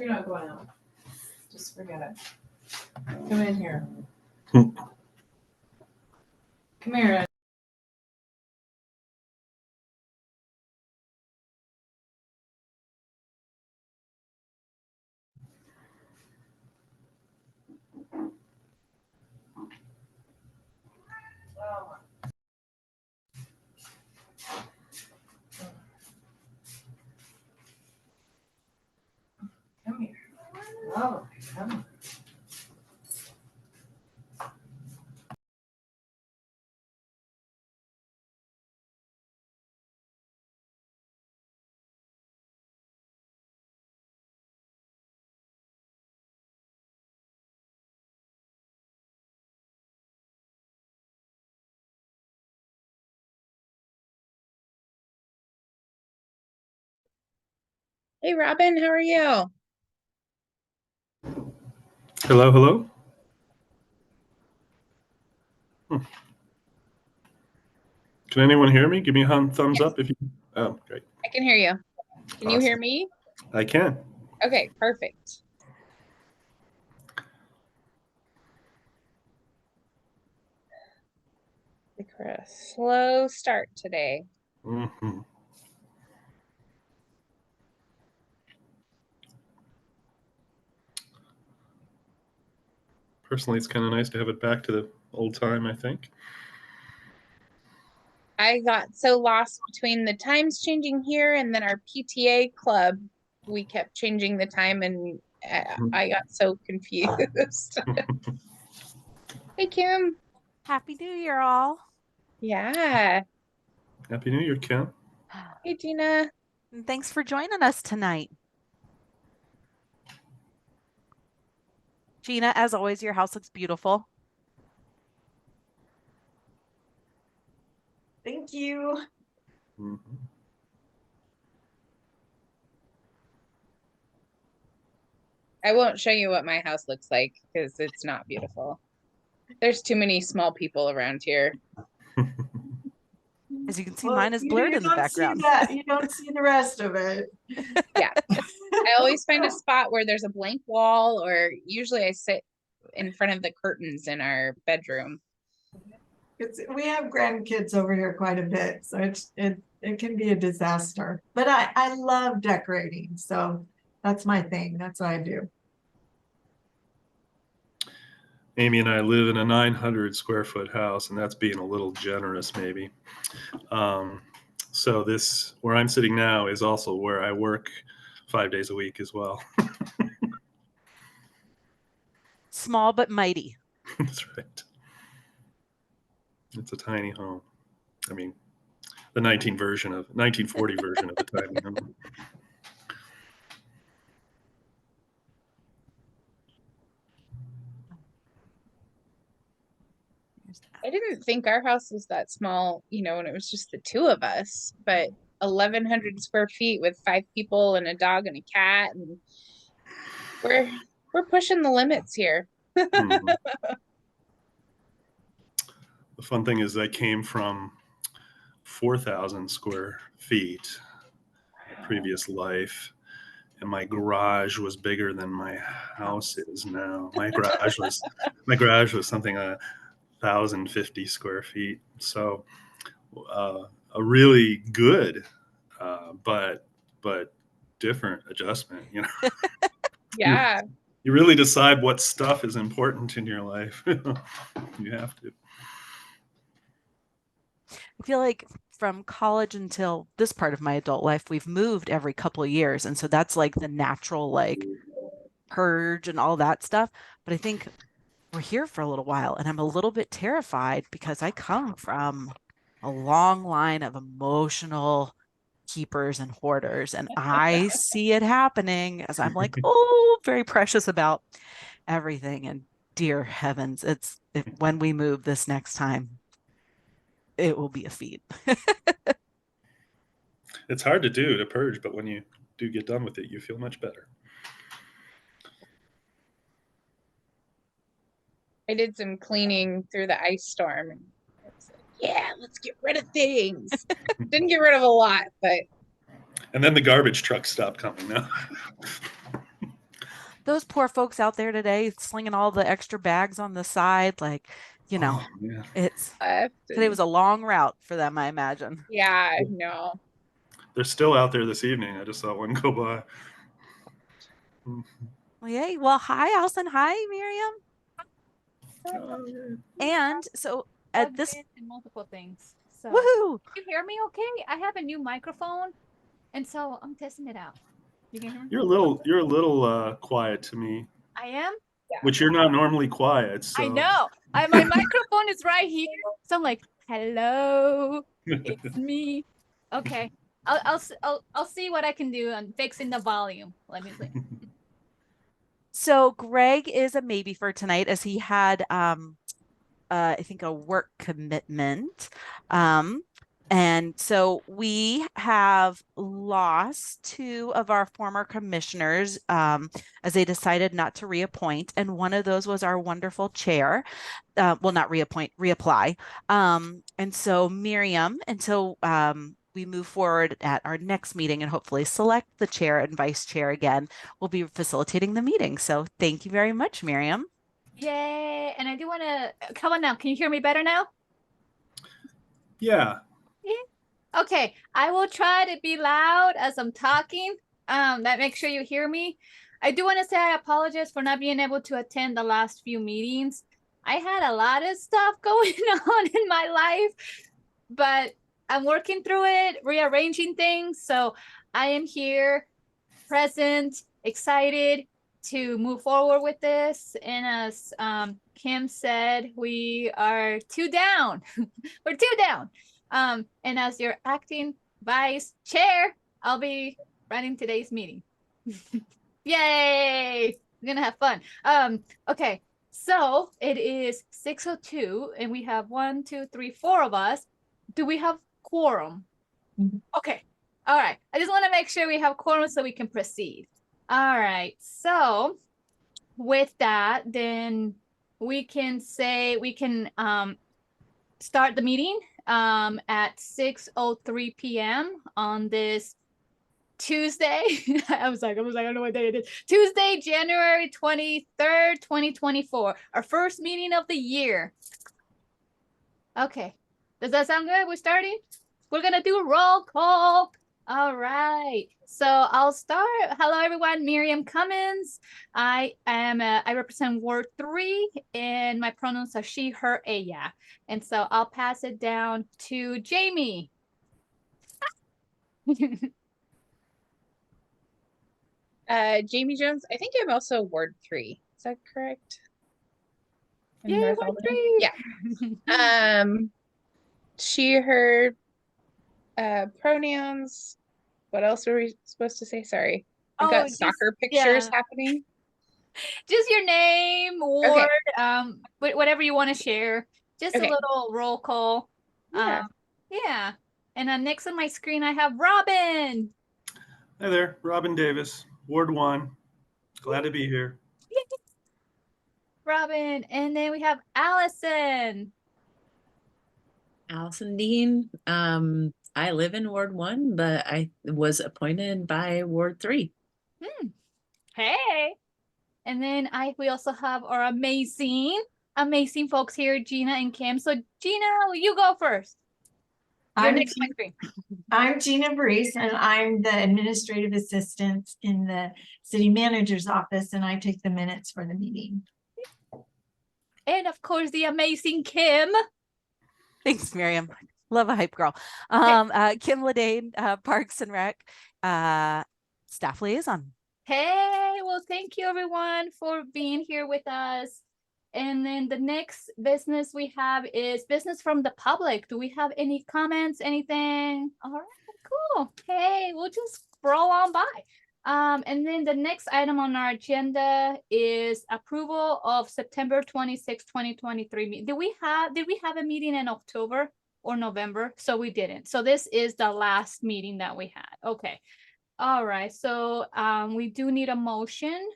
You're not going out. Just forget it. Come in here. Come here. Come here. Oh, come on. Hey, Robin, how are you? Hello, hello. Can anyone hear me? Give me a thumbs up if you. Oh, great. I can hear you. Can you hear me? I can. Okay, perfect. For a slow start today. Mm-hmm. Personally, it's kind of nice to have it back to the old time, I think. I got so lost between the times changing here and then our PTA club. We kept changing the time and I got so confused. Hey, Kim. Happy New Year, all. Yeah. Happy New Year, Kim. Hey, Gina. And thanks for joining us tonight. Gina, as always, your house looks beautiful. Thank you. Mm-hmm. I won't show you what my house looks like because it's not beautiful. There's too many small people around here. As you can see, mine is blurred in the background. You don't see the rest of it. Yeah. I always find a spot where there's a blank wall, or usually I sit in front of the curtains in our bedroom. We have grandkids over here quite a bit, so it can be a disaster. But I love decorating, so that's my thing. That's what I do. Amy and I live in a 900 square foot house, and that's being a little generous, maybe. So this, where I'm sitting now, is also where I work 5 days a week as well. Small but mighty. That's right. It's a tiny home. I mean, the 1940 version of the tiny home. I didn't think our house was that small, when it was just the two of us, but 1,100 square feet with 5 people and a dog and a cat, and we're pushing the limits here. Mm-hmm. The fun thing is I came from 4,000 square feet previous life, and my garage was bigger than my house is now. My garage was something 1,050 square feet. So a really good, but different adjustment. Yeah. You really decide what stuff is important in your life. You have to. I feel like from college until this part of my adult life, we've moved every couple of years. And so that's like the natural purge and all that stuff. But I think we're here for a little while, and I'm a little bit terrified because I come from a long line of emotional keepers and hoarders, and I see it happening as I'm like, oh, very precious about everything. And dear heavens, when we move this next time, it will be a feat. It's hard to purge, but when you do get done with it, you feel much better. I did some cleaning through the ice storm. yeah, let's get rid of things. Didn't get rid of a lot, but And then the garbage trucks stopped coming now. Those poor folks out there today slinging all the extra bags on the side, like, you know, Oh, man. it's left. today was a long route for them, I imagine. Yeah, no. They're still out there this evening. I just saw one go by. Well, yay. Well, hi, Allison. Hi, Miriam. And so at Plugged this, in and multiple things. So woohoo! you hear me okay? I have a new microphone, and so I'm testing it out. You can hear me? You're a little quiet to me, I am. which you're not normally quiet. So I know. My microphone is right here, so I'm like, "Hello, it's me." Okay, I'll see what I can do on fixing the volume. Let me see. So Greg is a maybe for tonight as he had I think a work commitment. And so we have lost two of our former commissioners as they decided not to reappoint. And one of those was our wonderful chair. Well, not reappoint, reapply. And so Miriam, until we move forward at our next meeting and hopefully select the chair and vice chair again, we'll be facilitating the meeting. So thank you very much, Miriam. Yay! And I do want to come on now. Can you hear me better now? yeah. Okay, I will try to be loud as I'm talking. That makes sure you hear me. I do want to say I apologize for not being able to attend the last few meetings. I had a lot of stuff going on in my life, but I'm working through it, rearranging things. So I am here, present, excited to move forward with this. And as Kim said, we are two down. We're two down. And as your acting vice chair, I'll be running today's meeting. Yay! We're gonna have fun. Okay, so it is 6:02, and we have 1, 2, 3, 4 of us. Do we have quorum? Mhm. Okay. All right. I just want to make sure we have quorum so we can proceed. All right. So with that, then we can say we can start the meeting at 6:03 p.m. on this Tuesday. I was like, I don't know what day it is. Tuesday, January 23rd, 2024. Our first meeting of the year. Okay. Does that sound good? We're starting? We're gonna do a roll call. All right. So I'll start. Hello, everyone. Miriam Cummins. I represent Ward 3, and my pronouns are she, her, ella. And so I'll pass it down to Jamie. Jamie Jones, I think I'm also Ward 3. Is that correct? In Yay, North Ward Albany? 3. Yeah. She, her pronouns. What else are we supposed to say? Sorry. I've got soccer pictures happening. Just your name, ward, whatever you want to share. Just a little roll call. Yeah. Yeah. And then next on my screen, I have Robin. Hi there, Robin Davis, Ward 1. Glad to be here. Robin. And then we have Allison. Allison Dean. I live in Ward 1, but I was appointed by Ward 3. Hey. And then we also have our amazing folks here, Gina and Kim. So Gina, you go first. I'm Gina Brees, and I'm the administrative assistant in the city manager's office, and I take the minutes for the meeting. And of course, the amazing Kim. Thanks, Miriam. Love a hype girl. Kim Ledane, Parks and Rec, staff liaison. Hey, well, thank you everyone for being here with us. And then the next business we have is business from the public. Do we have any comments, anything? All right, cool. Hey, we'll just roll on by. And then the next item on our agenda is approval of September 26, 2023. Did we have a meeting in October or November? So we didn't. So this is the last meeting that we had. Okay. All right, so we do need a motion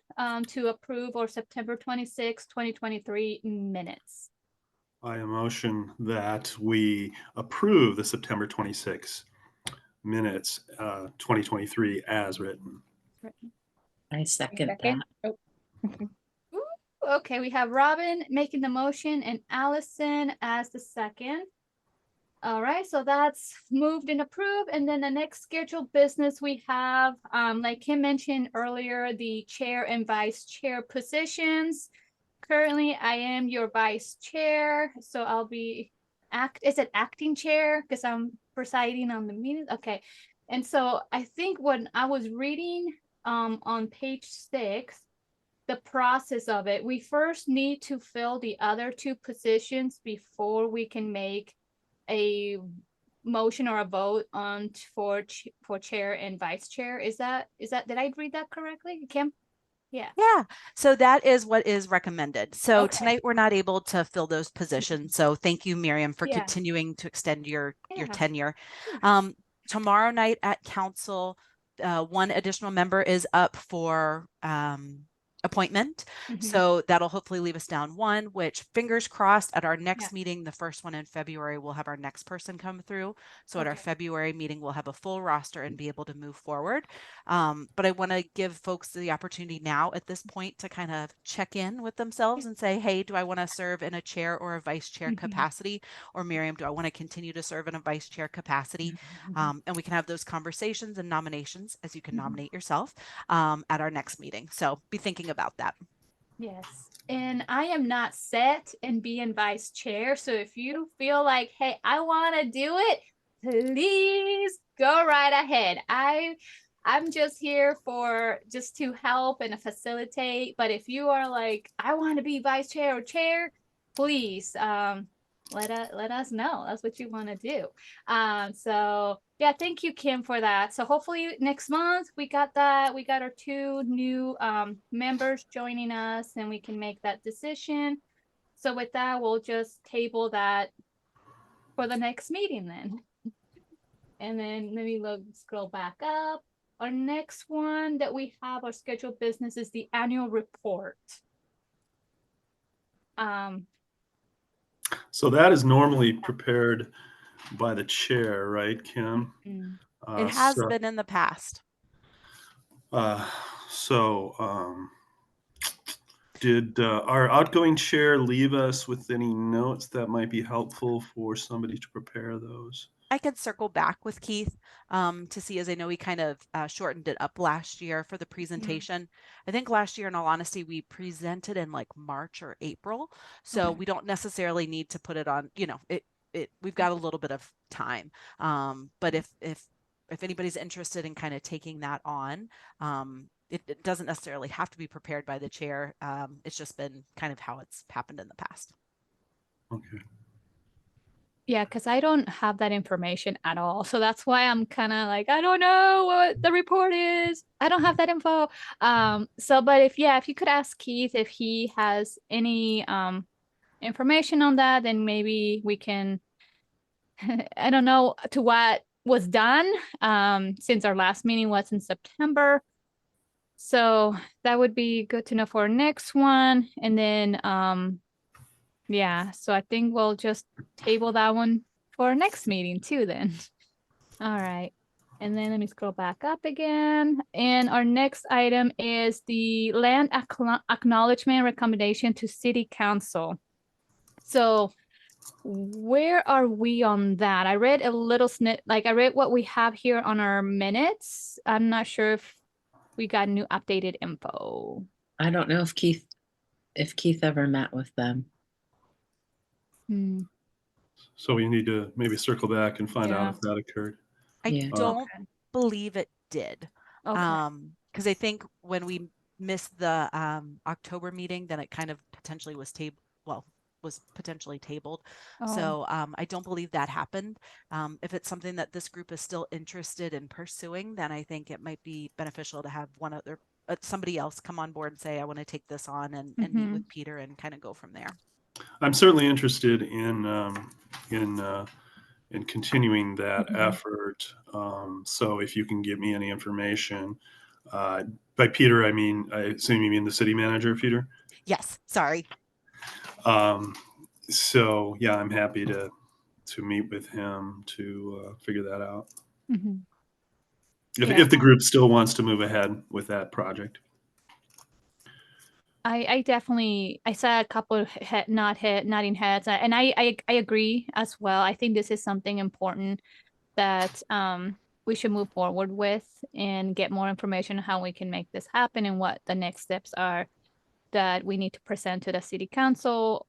to approve our September 26, 2023 minutes. I motion that we approve the September 26 minutes, 2023 as written. I second Second. that. Oh. Ooh, okay, we have Robin making the motion and Allison as the second. All right, so that's moved and approved. And then the next scheduled business we have, like Kim mentioned earlier, the chair and vice chair positions. Currently, I am your vice chair, so I'll be is it acting chair? Because I'm presiding on the meeting. Okay. And so I think when I was reading on page 6, the process of it, we first need to fill the other 2 positions before we can make a motion or a vote on for chair and vice chair. Is that did I read that correctly, Kim? Yeah. Yeah, so that is what is recommended. So Okay. tonight we're not able to fill those positions. So thank you, Miriam, for Yeah. continuing to extend your Yeah. tenure. Sure. Tomorrow night at council, 1 additional member is up for appointment. Mhm. So that'll hopefully leave us down 1, which fingers crossed at our next Yeah. meeting, the first one in February, we'll have our next person come through. So at our Okay. February meeting, we'll have a full roster and be able to move forward. But I want to give folks the opportunity now at this point to kind of check in with themselves and say, hey, do I want to serve in a chair or a vice chair Mhm. capacity? Or Miriam, do I want to continue to serve in a vice chair capacity? And we can have those conversations and nominations, as you can Mhm. nominate yourself, at our next meeting. So be thinking about that. Yes. And I am not set in being vice chair. So if you feel like, hey, I want to do it, please go right ahead. I'm just here for just to help and facilitate. But if you are like, I want to be vice chair or chair, please let us know. That's what you want to do. So yeah, thank you, Kim, for that. So hopefully next month we got that. We got our 2 new members joining us and we can make that decision. So with that, we'll just table that for the next meeting then. And then let me scroll back up. Our next one that we have, our scheduled business, is the annual report. So that is normally prepared by the chair, right, Kim? Mm. It has So, been in the past. did our outgoing chair leave us with any notes that might be helpful for somebody to prepare those? I could circle back with Keith to see, as I know we kind of shortened it up last year for the presentation. I think last year, in all honesty, we presented in like March or April. So Okay. we don't necessarily need to put it on, we've got a little bit of time. But if anybody's interested in kind of taking that on, it doesn't necessarily have to be prepared by the chair. It's just been kind of how it's happened in the past. Okay. Yeah, because I don't have that information at all. So that's why I'm kind of like, I don't know what the report is. I don't have that info. But if you could ask Keith if he has any information on that, then maybe we can, I don't know to what was done since our last meeting was in September. So that would be good to know for our next one. And then yeah, so I think we'll just table that one for our next meeting too then. All right. And then let me scroll back up again. And our next item is the land acknowledgement recommendation to City Council. So where are we on that? I read a little I read what we have here on our minutes. I'm not sure if we got new updated info. I don't know if Keith ever met with them. So we need to maybe circle back and find out Yeah. if that occurred. I Yeah. don't believe it did. Okay. Because I think when we missed the October meeting, then it kind of potentially was potentially tabled. Oh. So I don't believe that happened. If it's something that this group is still interested in pursuing, then I think it might be beneficial to have somebody else come on board and say, I want to take this on and meet with Peter and kind of go from there. I'm certainly interested in continuing that effort. So if you can give me any information, by Peter, I mean, I assume you mean the city manager, Peter? Yes, sorry. So yeah, I'm happy to meet with him to figure that out. Mhm. If Yeah. the group still wants to move ahead with that project. I definitely I saw a couple of nodding heads, and I agree as well. I think this is something important that we should move forward with and get more information on how we can make this happen and what the next steps are that we need to present to the city council.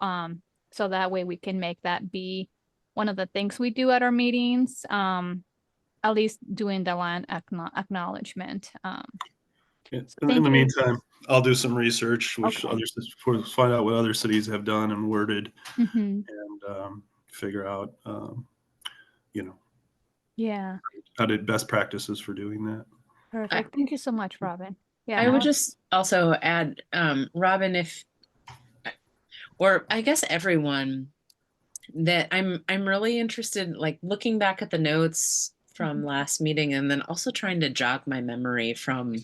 So that way we can make that be one of the things we do at our meetings. At least doing the land acknowledgement. In Thank the you. meantime, I'll do some research, which Okay. find out what other cities have done and worded, Mhm. and figure out, you know, Yeah, how to best practices for doing that. perfect. Thank you so much, Robin. Yeah, I would just also add, Robin, or I guess everyone, that I'm really interested, like looking back at the notes from last meeting, and then also trying to jog my memory from,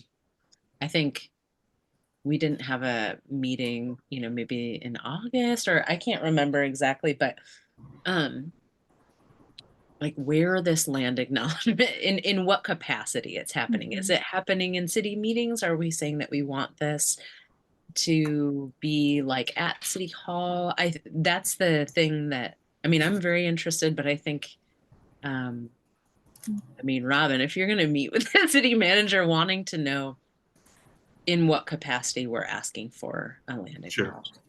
I think we didn't have a meeting, maybe in August, or I can't remember exactly, but like where this land acknowledgement in what capacity it's happening. Is it happening in city meetings? Are we saying that we want this to be like at City Hall? That's the thing that, I'm very interested, but I think Robin, if you're going to meet with the city manager, wanting to know in what capacity we're asking for a land Sure. acknowledgement.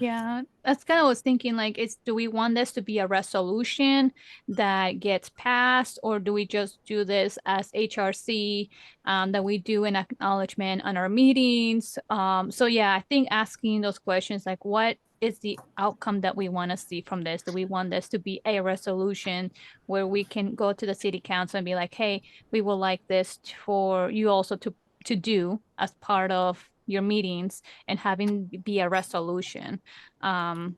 Yeah, that's kind of was thinking like, do we want this to be a resolution that gets passed, or do we just do this as HRC, that we do an acknowledgement on our meetings? So yeah, I think asking those questions like, what is the outcome that we want to see from this? Do we want this to be a resolution where we can go to the city council and be like, hey, we would like this for you also to do as part of your meetings and having be a resolution. I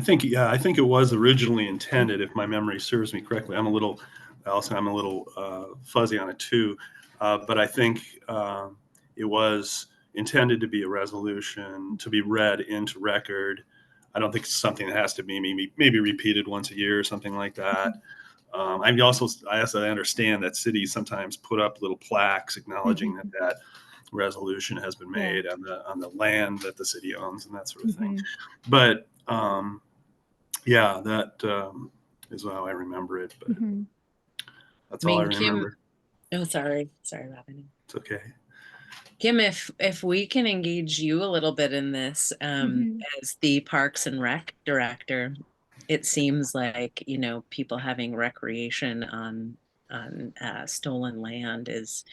think it was originally intended, if my memory serves me correctly. Allison, I'm a little fuzzy on it too, but I think it was intended to be a resolution to be read into record. I don't think it's something that has to be maybe repeated once a year or something like that. I also understand that cities sometimes put up little plaques acknowledging that resolution has been made on the land that the city owns and that sort of thing. But yeah, that is how I remember it. But that's all I remember. Kim, sorry, Robin. It's okay. Kim, if we can engage you a little bit in this, as the Parks and Rec director, it seems like people having recreation on stolen land is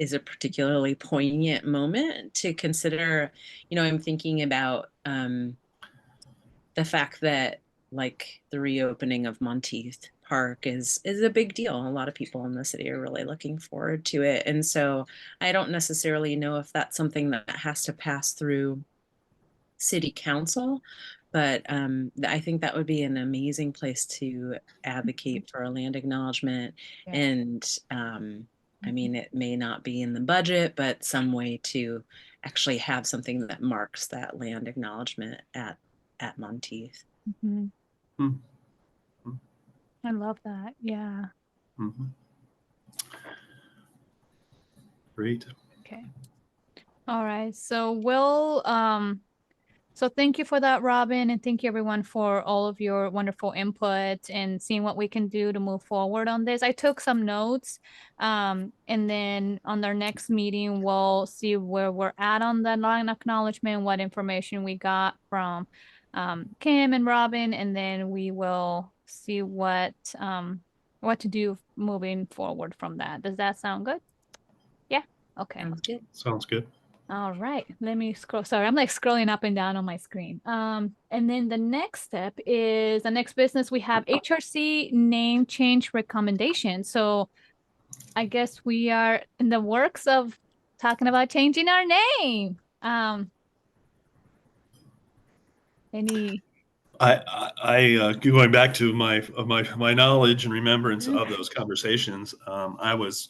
a particularly poignant moment to consider. I'm thinking about the fact that like the reopening of Monteith Park is a big deal. A lot of people in the city are really looking forward to it. And so I don't necessarily know if that's something that has to pass through city council, but I think that would be an amazing place to advocate for a land acknowledgement. And it may not be in the budget, but some way to actually have something that marks that land acknowledgement at Monteith. I love that. Yeah. Great. Okay. All right. So thank you for that, Robin, and thank you everyone for all of your wonderful input and seeing what we can do to move forward on this. I took some notes, and then on our next meeting, we'll see where we're at on the line acknowledgement, what information we got from Kim and Robin, and then we will see what to do moving forward from that. Does that sound good? Yeah. Okay. Sounds good. All right, let me scroll. Sorry, I'm like scrolling up and down on my screen. And then the next step is the next business. We have HRC name change recommendation. So I guess we are in the works of talking about changing our name. Any? I going back to my knowledge and remembrance of those conversations. I was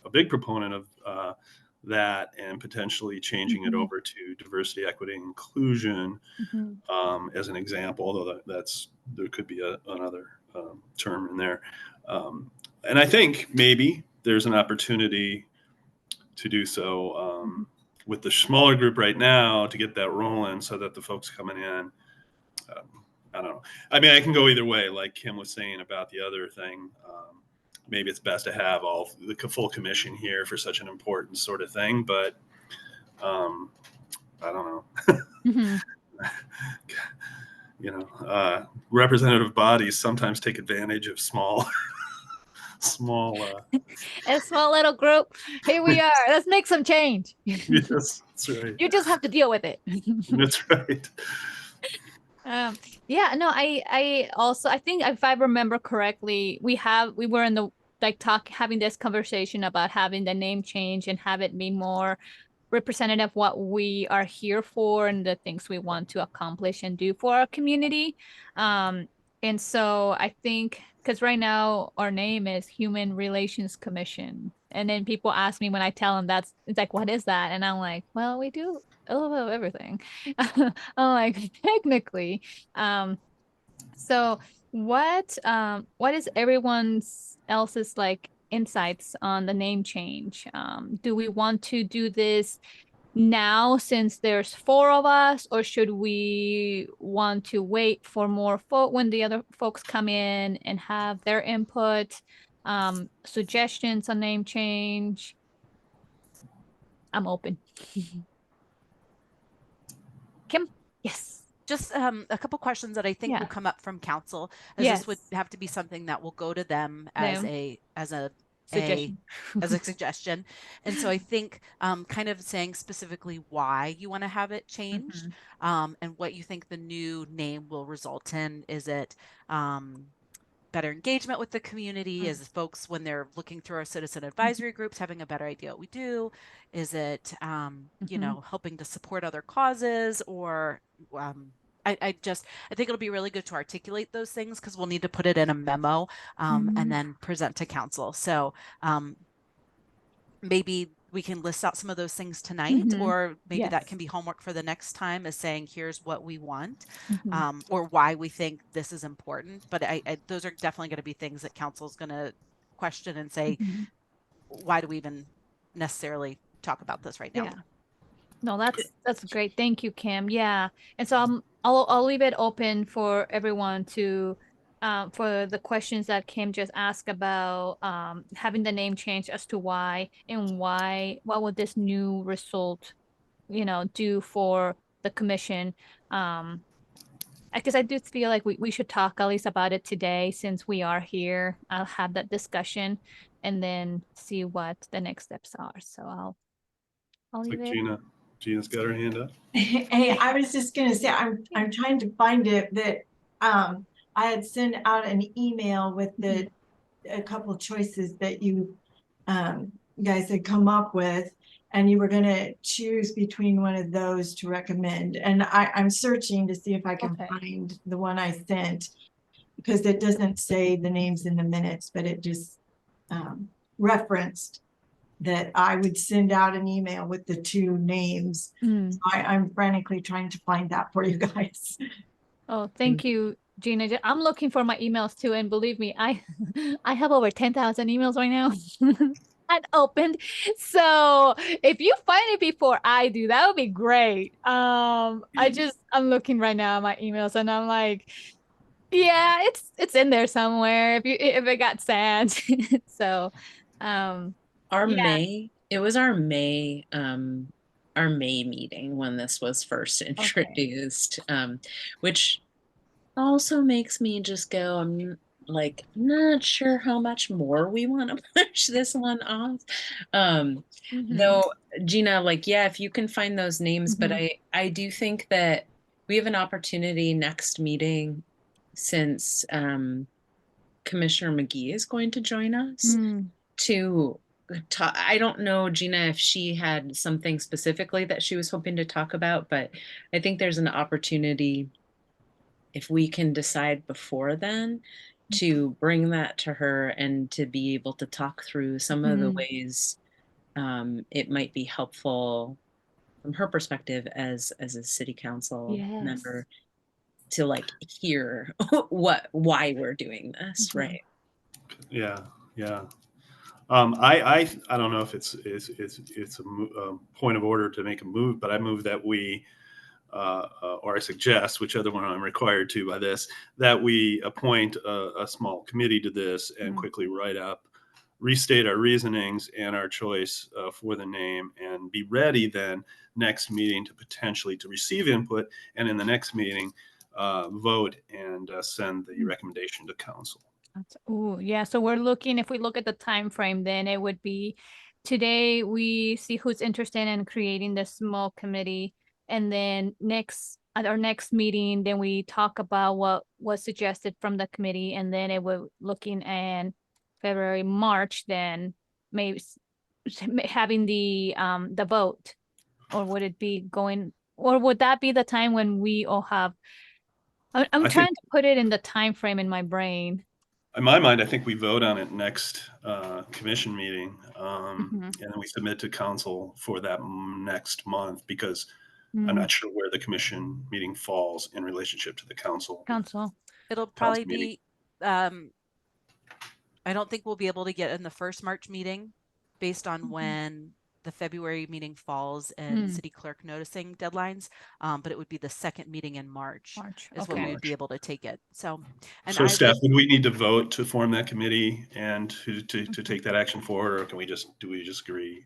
a big proponent of that and potentially changing it Mhm. over to diversity, equity, and inclusion Mhm. as an example, although there could be another term in there. And I think maybe there's an opportunity to do so with the smaller group right now to get that rolling so that the folks coming in, I don't know. I mean, I can go either way, like Kim was saying about the other thing. Maybe it's best to have all the full commission here for such an important sort of thing, but I don't know. Mhm. Representative bodies sometimes take advantage of small, small. A small little group. Here we are. Let's make some change. Yes, that's right. You just have to deal with it. That's right. Yeah, no, I also, I think if I remember correctly, we were in the like having this conversation about having the name change and have it be more representative of what we are here for and the things we want to accomplish and do for our community. And so I think because right now our name is Human Relations Commission. And then people ask me when I tell them it's like, what is that? And I'm like, well, we do a little bit of everything. I'm like, technically. So what is everyone's else's like insights on the name change? Do we want to do this now since there's four of us, or should we want to wait for more folk when the other folks come in and have their input, suggestions on name change? I'm open. Kim? Yes. Just a couple questions that I think Yeah. will come up from council, as Yes. this would have to be something that will go to them Them. as a Suggestion. as a suggestion. And so I think kind of saying specifically why you want to have it changed, and what you think the new name will result in. Is it better engagement with the community? Is folks, when they're looking through our citizen advisory groups, having a better idea what we do? Is it, helping to support other causes? Or I think it'll be really good to articulate those things, because we'll need to put it in a memo and then present to council. So maybe we can list out some of those things tonight, or maybe that can be homework for the next time, is saying, here's what we want, or why we think this is important. But those are definitely going to be things that council is going to question and say, why do we even necessarily talk about this right now? Yeah. No, that's great. Thank you, Kim. Yeah. And so I'll leave it open for everyone to for the questions that Kim just asked about having the name change as to why, and what would this new result, do for the commission. Because I do feel like we should talk at least about it today since we are here. I'll have that discussion and then see what the next steps are. So I'll leave Like it. Gina's got her hand up. Hey, I was just gonna say, I'm trying to find it, that I had sent out an email with a couple choices that you guys had come up with, and you were gonna choose between one of those to recommend. And I'm searching to see if I can find the one I sent, because it doesn't say the names in the minutes, but it just referenced that I would send out an email with the two names. I'm frantically trying to find that for you guys. Oh, thank you, Gina. I'm looking for my emails too, and believe me, I have over 10,000 emails right now unopened. So if you find it before I do, that would be great. I'm looking right now at my emails, and I'm like, yeah, it's in there somewhere if it got sent. So It was our May meeting when this was first introduced, which also makes me just go, I'm like not sure how much more we want to push this one off. Though, Gina, like, yeah, if you can find those names, but I do think that we have an opportunity next meeting, since Commissioner McGee is going to join us, to talk. I don't know, Gina, if she had something specifically that she was hoping to talk about, but I think there's an opportunity, if we can decide before then, to bring that to her and to be able to talk through some of the ways it might be helpful from her perspective as a city council Yes. member to like hear why we're doing this, Mhm. right? Yeah, yeah. I don't know if it's a point of order to make a move, but I move that we, or I suggest, whichever one I'm required to by this, that we appoint a small committee to this and quickly write up, restate our reasonings and our choice for the name, and be ready then next meeting to potentially to receive input, and in the next meeting vote and send the recommendation to council. Oh, yeah. So we're looking, if we look at the time frame, then it would be today we see who's interested in creating the small committee. And then at our next meeting, then we talk about what was suggested from the committee. And then it will looking in February, March, then maybe having the vote, or would it be going, or would that be the time when we all have, I'm I trying think, to put it in the time frame in my brain. in my mind, I think we vote on it next commission meeting, Mhm. and then we submit to council for that next month, because I'm Mm, not sure where the commission meeting falls in relationship to the council council. It'll probably meeting. be, I don't think we'll be able to get in the first March meeting based on when the February meeting falls and city clerk noticing deadlines. But it would be the second meeting in March March. is when Okay. we would be able to take it. So, and So I Steph, would, would we need to vote to form that committee and to take that action forward, or do we just agree?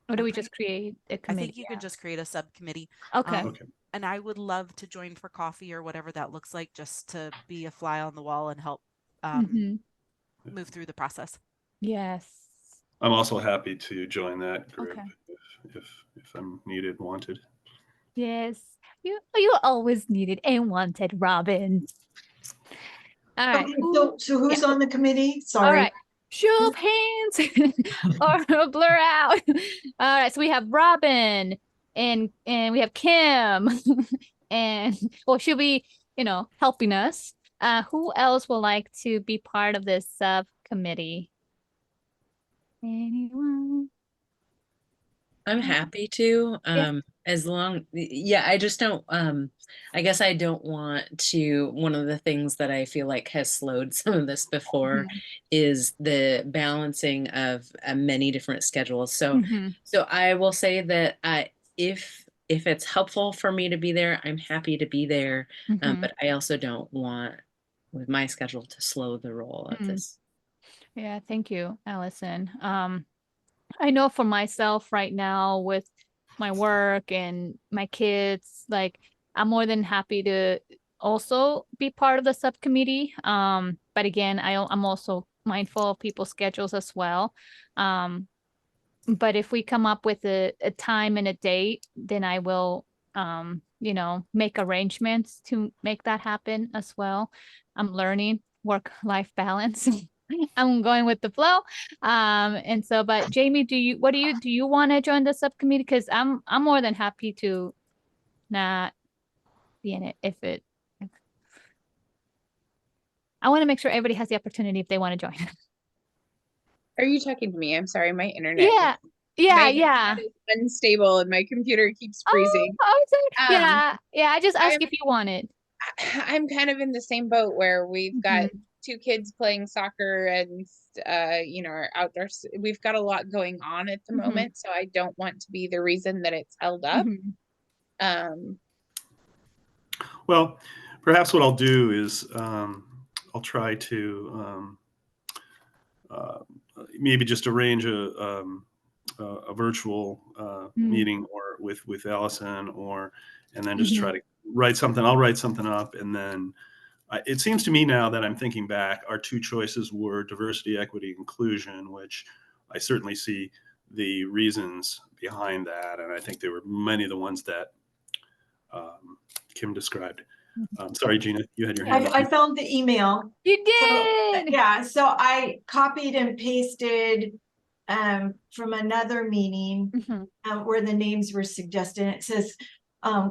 Or do I'm we pretty- just create a I committee? think you can just create a subcommittee. Okay. Okay. And I would love to join for coffee or whatever that looks like, just to be a fly on the wall and help Mhm. move through the process. Yes. I'm also happy to join that group Okay. if I'm needed, wanted. Yes. You always needed and wanted, Robin. All right. Okay, so who's on the committee? All Sorry. right. Show of hands or blur out. All right. So we have Robin and we have Kim and well, she'll be, helping us. Who else would like to be part of this subcommittee? Anyone? I'm happy to, as long, yeah, I just don't, I guess I don't want to, one of the things that I feel like has slowed some of this before is the balancing of many different schedules. So, so I will say that if it's helpful for me to be there, I'm happy to be there. But I also don't want with my schedule to slow the roll of this. Yeah, thank you, Allison. I know for myself right now with my work and my kids, like I'm more than happy to also be part of the subcommittee. But again, I'm also mindful of people's schedules as well. But if we come up with a time and a date, then I will, make arrangements to make that happen as well. I'm learning work-life balance. I'm going with the flow. And so, but Jamie, do you want to join the subcommittee? Because I'm more than happy to not be in it if I want to make sure everybody has the opportunity if they want to join. Are you talking to me? I'm sorry, my internet. Yeah. My Yeah. internet is unstable and my computer keeps Oh, freezing. yeah. I just asked I'm- if you wanted. I'm kind of in the same boat where we've got two kids playing soccer and our outdoors. We've got a lot going on at the moment, so I don't want to be the reason that it's held up. Well, perhaps what I'll do is I'll try to maybe just arrange a virtual meeting or with Allison, and then just try to write something. I'll write something up, and then it seems to me now that I'm thinking back, our two choices were diversity, equity, inclusion, which I certainly see the reasons behind that, and I think there were many of the ones that Kim described. Sorry, Gina, you had your hand up. I found the email. You did. Yeah, so I copied and pasted from another meeting where the names were suggested. It says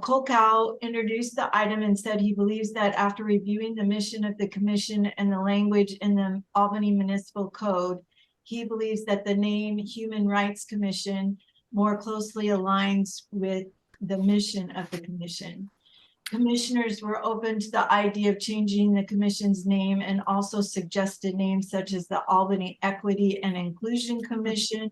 Cole Cow introduced the item and said he believes that after reviewing the mission of the commission and the language in the Albany Municipal Code, he believes that the name Human Rights Commission more closely aligns with the mission of the commission. Commissioners were open to the idea of changing the commission's name and also suggested names such as the Albany Equity and Inclusion Commission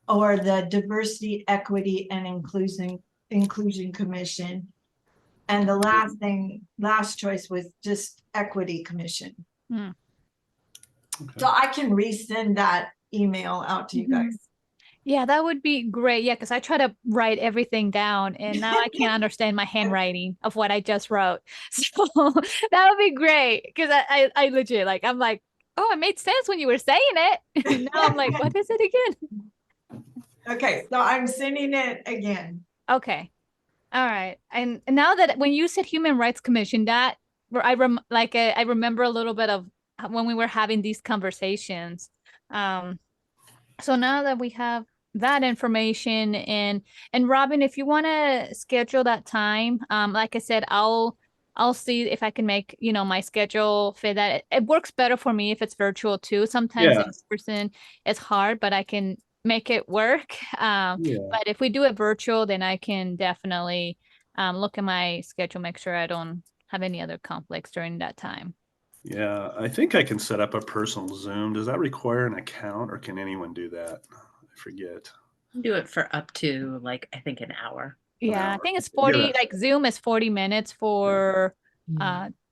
or the Diversity, Equity, and Inclusion Commission. And the last choice was just Equity Commission. Hmm. Okay. So I can resend that email out to you guys. Yeah, that would be great. Yeah, because I try to write everything down and now I can't understand my handwriting of what I just wrote. So that would be great. Because I legit like I'm like, oh, it made sense when you were saying it. And now I'm like, what is it again? Okay, so I'm sending it again. Okay. All right. And now that when you said Human Rights Commission, that where I remember a little bit of when we were having these conversations. So now that we have that information and Robin, if you want to schedule that time, like I said, I'll see if I can make, you know, my schedule fit that. It works better for me if it's virtual too. Sometimes Yeah. in person it's hard, but I can make it work. Yeah. But if we do it virtual, then I can definitely look at my schedule, make sure I don't have any other conflicts during that time. Yeah, I think I can set up a personal Zoom. Does that require an account or can anyone do that? I forget. Do it for up to like, I think, an hour. Yeah, I hour. think it's Yeah. 40, like Zoom is 40 minutes for,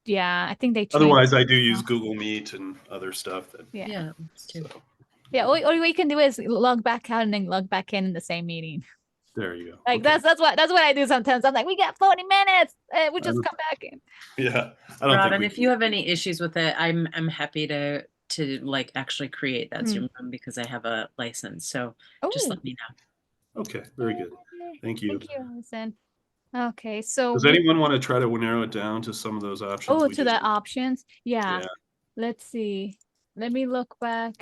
yeah, I think they changed. Otherwise, I do use Google Meet and other stuff that. Yeah. Yeah, us too. So, Yeah, all we can do is log back out and then log back in the same meeting. there you go. Like Okay. that's what I do sometimes. I'm like, we got 40 minutes. We'll just come back in. Yeah, I don't Robin, think if you have any issues with it, I'm happy to like actually create that Hmm. Zoom room because I have a license. So just Oh, let me know. Okay, very good. Thank you. Thank you, Allison. Okay, so Does anyone want to try to narrow it down to some of those options? oh, we to just- the options. Yeah. Yeah. Let's see. Let me look back.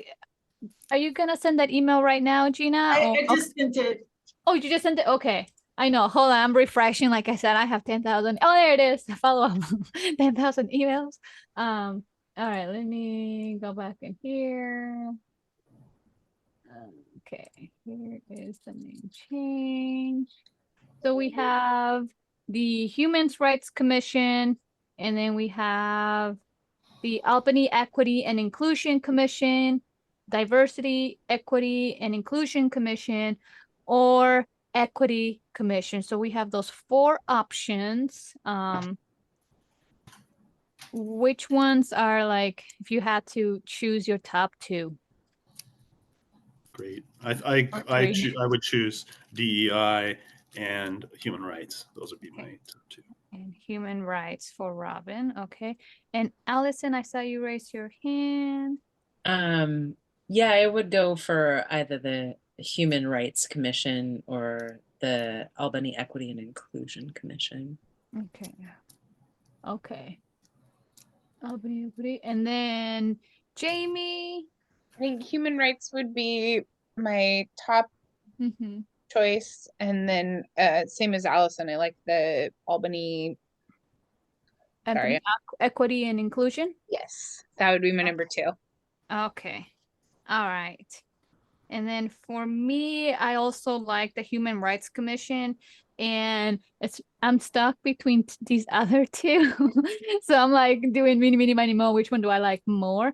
Are you gonna send that email right now, Gina? I just sent it. Oh, you just sent it? Okay. I know. Hold on. I'm refreshing. Like I said, I have 10,000. Oh, there it is. Follow up. 10,000 emails. All right. Let me go back in here. Okay. Here is the name change. So we have the Human Rights Commission, and then we have the Albany Equity and Inclusion Commission, Diversity, Equity, and Inclusion Commission, or Equity Commission. So we have those 4 options. Which ones are like, if you had to choose your top 2? Great. Or I three. would choose DEI and human rights. Those would be my top 2. And human rights for Robin. Okay. And Allison, I saw you raise your hand. Yeah, I would go for either the Human Rights Commission or the Albany Equity and Inclusion Commission. Okay. Okay. Albany Equity. And then Jamie. I think human rights would be my top Mm-hmm. choice, and then same as Allison, I like the Albany. Sorry. Equity and Inclusion. Yes, that would be my number 2. Okay. All right. And then for me, I also like the Human Rights Commission, and I'm stuck between these other 2. So I'm like doing mini, mo. Which one do I like more?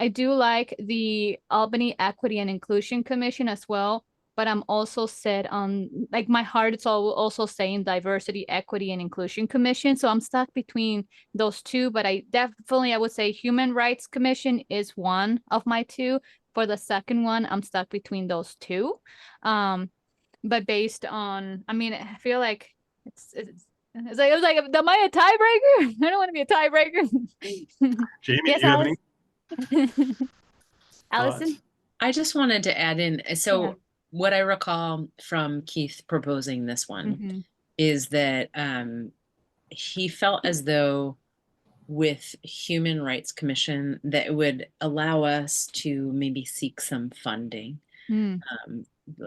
I do like the Albany Equity and Inclusion Commission as well, but I'm also set on, like, my heart is also saying Diversity, Equity, and Inclusion Commission. So I'm stuck between those 2, but I would say Human Rights Commission is one of my 2. For the second one, I'm stuck between those 2. But based on, I mean, I feel like it's like, am I a tiebreaker? I don't want to be a tiebreaker. Jamie, Yes, do you have any Allison? thoughts? I just wanted to add in, so Yeah. what I recall from Keith proposing this one Mhm. is that he felt as though with Human Rights Commission that it would allow us to maybe seek some funding, Mm.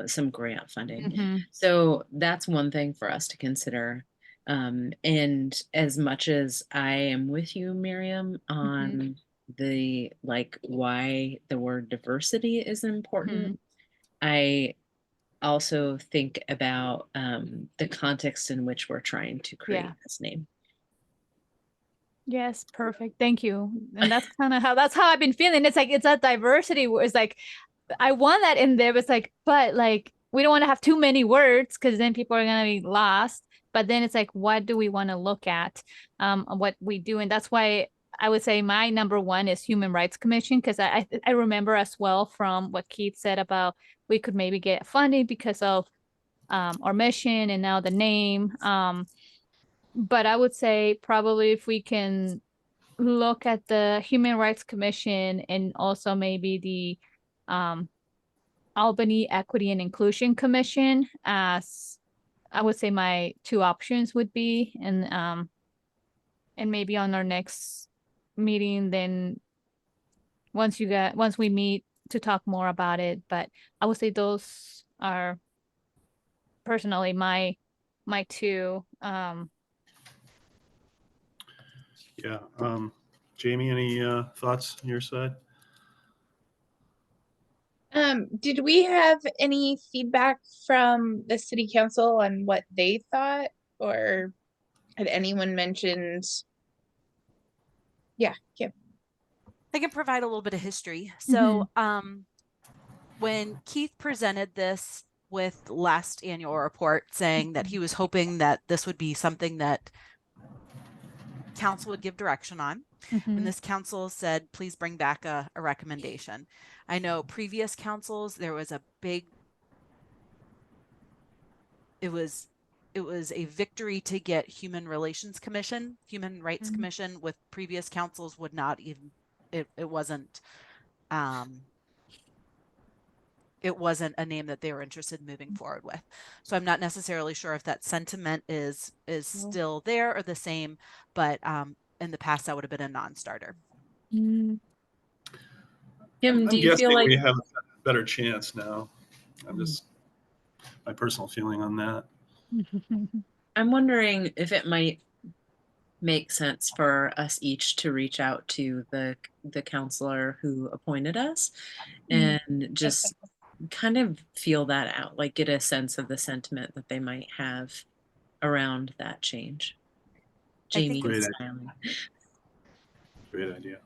some grant funding. Mhm. So that's one thing for us to consider. And as much as I am with you, Miriam, on the like why the word diversity is important. I also think about the context in which we're trying to create this name. Yes, perfect. Thank you. And that's kind of that's how I've been feeling. It's like it's that diversity where it's like I want that in there, but it's like, but like we don't want to have too many words because then people are gonna be lost. But then it's like, what do we want to look at? What we do, and that's why I would say my number one is Human Rights Commission because I remember as well from what Keith said about we could maybe get funding because of our mission and now the name. But I would say probably if we can look at the Human Rights Commission and also maybe the Albany Equity and Inclusion Commission as I would say my two options would be, and maybe on our next meeting, then once we meet to talk more about it. But I would say those are personally my two. Yeah. Jamie, any thoughts on your side? Did we have any feedback from the city council on what they thought, or had anyone mentioned? Yeah. I can provide a little bit of history. So when Keith presented this with last annual report saying that he was hoping that this would be something that council would give direction on, and this council said, please bring back a recommendation. I know previous councils, there was a big, it was a victory to get Human Rights Commission with previous councils would not even, it wasn't a name that they were interested in moving forward with. So I'm not necessarily sure if that sentiment is still there or the same, but in the past that would have been a non-starter. Kim, I'm do you feel guessing like we have a better chance now? I'm just my personal feeling on that. I'm wondering if it might make sense for us each to reach out to the counselor who appointed us and just kind of feel that out, like get a sense of the sentiment that they might have around that change. Jamie is smiling. Great idea.